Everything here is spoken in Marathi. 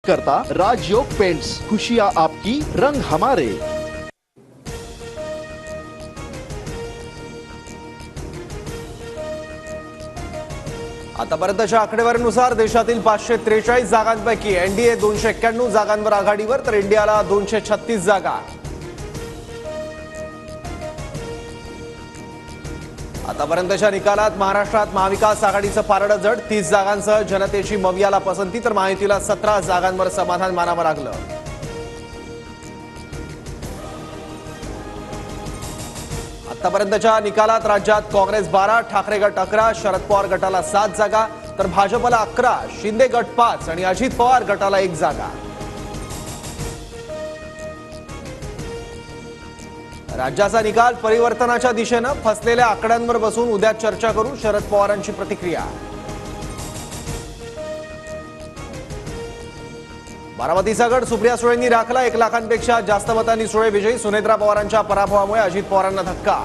करता राजयोग पेंट्स, खुशियां आपकी, रंग हमारे। आतापर्यंतच्या आकडेवारीनुसार देशातील 543 जागांपैकी एनडीए 291 जागांवर आघाडीवर, तर इंडियाला 236 जागा। आतापर्यंतच्या निकालात महाराष्ट्रात महाविकास आघाडीचं पारडं जड, 30 जागांसह जनतेची मवियाला पसंती, तर महायुतीला 17 जागांवर समाधान मानावं लागलं। आतापर्यंतच्या निकालात राज्यात काँग्रेस 12, ठाकरे गट 11, शरद पवार गटाला 7 जागा, तर भाजपला 11, शिंदे गट 5 आणि अजित पवार गटाला 1 जागा। राज्याचा निकाल परिवर्तनाच्या दिशेनं, फसलेल्या आकड्यांवर बसून उद्या चर्चा करू, शरद पवारांची प्रतिक्रिया। बारामतीचा गड सुप्रिया सुळेंनी राखला, 1 लाखांपेक्षा जास्त मतांनी सुळे विजयी, सुनेत्रा पवारांच्या पराभवामुळे अजित पवारांना धक्का।